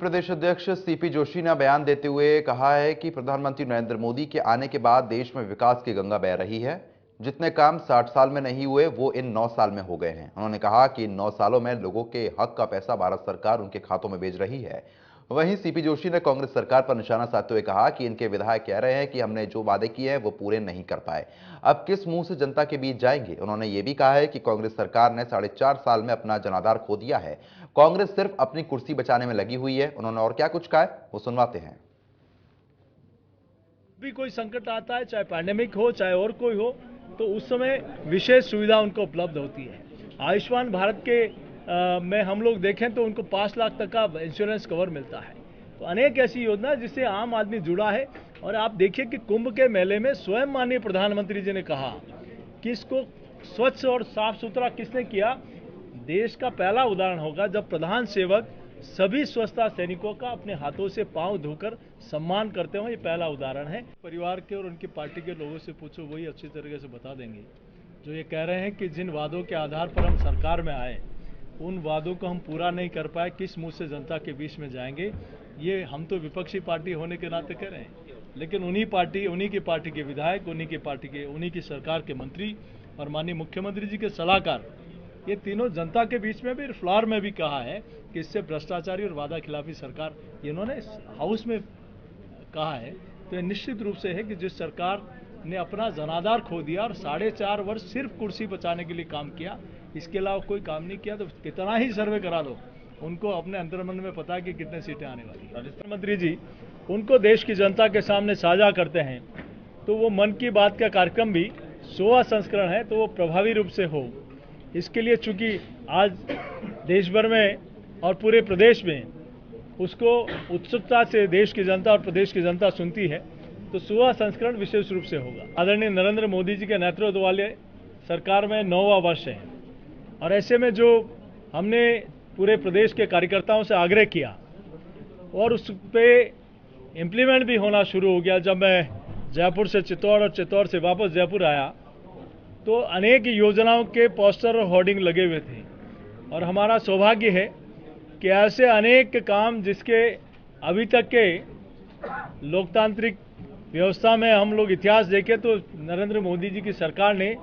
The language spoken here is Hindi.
प्रदेश अध्यक्ष सीपी जोशी ने बयान देते हुए कहा है कि प्रधानमंत्री नरेंद्र मोदी के आने के बाद देश में विकास की गंगा बह रही है। जितने काम 60 साल में नहीं हुए वो इन 9 साल में हो गए हैं। उन्होंने कहा कि इन 9 सालों में लोगों के हक का पैसा भारत सरकार उनके खातों में भेज रही है। वहीं सीपी जोशी ने कांग्रेस सरकार पर निशाना साधते हुए कहा कि इनके विधायक कह रहे हैं कि हमने जो वादे किए हैं वो पूरे नहीं कर पाए, अब किस मुंह से जनता के बीच जाएंगे। उन्होंने ये भी कहा है कि कांग्रेस सरकार ने 4.5 साल में अपना जनाधार खो दिया है, कांग्रेस सिर्फ अपनी कुर्सी बचाने में लगी हुई है। उन्होंने और क्या कुछ कहा है वो सुनवाते हैं। भी कोई संकट आता है, चाहे पैंडेमिक हो चाहे और कोई हो, तो उस समय विशेष सुविधा उनको उपलब्ध होती है। आयुष्मान भारत के में हम लोग देखें तो उनको 5 लाख तक का इंश्योरेंस कवर मिलता है। तो अनेक ऐसी योजना जिससे आम आदमी जुड़ा है। और आप देखिए कि कुंभ के मेले में स्वयं माननीय प्रधानमंत्री जी ने कहा कि इसको स्वच्छ और साफ सुथरा किसने किया। देश का पहला उदाहरण होगा जब प्रधान सेवक सभी स्वच्छता सैनिकों का अपने हाथों से पांव धोकर सम्मान करते हो। ये पहला उदाहरण है। परिवार के और उनकी पार्टी के लोगों से पूछो, वही अच्छी तरीके से बता देंगे। जो ये कह रहे हैं कि जिन वादों के आधार पर हम सरकार में आए उन वादों को हम पूरा नहीं कर पाए, किस मुंह से जनता के बीच में जाएंगे। ये हम तो विपक्षी पार्टी होने के नाते कह रहे हैं, लेकिन उन्हीं की पार्टी के विधायक, उन्हीं की सरकार के मंत्री और माननीय मुख्यमंत्री जी के सलाहकार, ये तीनों जनता के बीच में भी फ्लोर में भी कहा है कि इससे भ्रष्टाचारी और वादा खिलाफी सरकार, इन्होंने हाउस में कहा है। तो ये निश्चित रूप से है कि जिस सरकार ने अपना जनाधार खो दिया और 4.5 वर्ष सिर्फ कुर्सी बचाने के लिए काम किया, इसके अलावा कोई काम नहीं किया, तो कितना ही सर्वे करा लो, उनको अपने अंतर्मन में पता है कि कितने सीटें आने वाली है। प्रधानमंत्री जी उनको देश की जनता के सामने साझा करते हैं, तो वो मन की बात का कार्यक्रम भी 16वां संस्करण है, तो वो प्रभावी रूप से हो। इसके लिए चूंकि आज देश भर में और पूरे प्रदेश में उसको उत्सुकता से देश की जनता और प्रदेश की जनता सुनती है, तो 16वां संस्करण विशेष रूप से होगा। आदरणीय नरेंद्र मोदी जी के नेतृत्व वाले सरकार में 9वां वर्ष है, और ऐसे में जो हमने पूरे प्रदेश के कार्यकर्ताओं से आग्रह किया और उस पर इम्प्लीमेंट भी होना शुरू हो गया। जब मैं जयपुर से चित्तौड़ और चित्तौड़ से वापस जयपुर आया तो अनेक योजनाओं के पोस्टर और होर्डिंग लगे हुए थे, और हमारा सौभाग्य है कि ऐसे अनेक काम जिसके अभी तक के लोकतांत्रिक व्यवस्था में हम लोग इतिहास देखें तो नरेंद्र मोदी जी की सरकार ने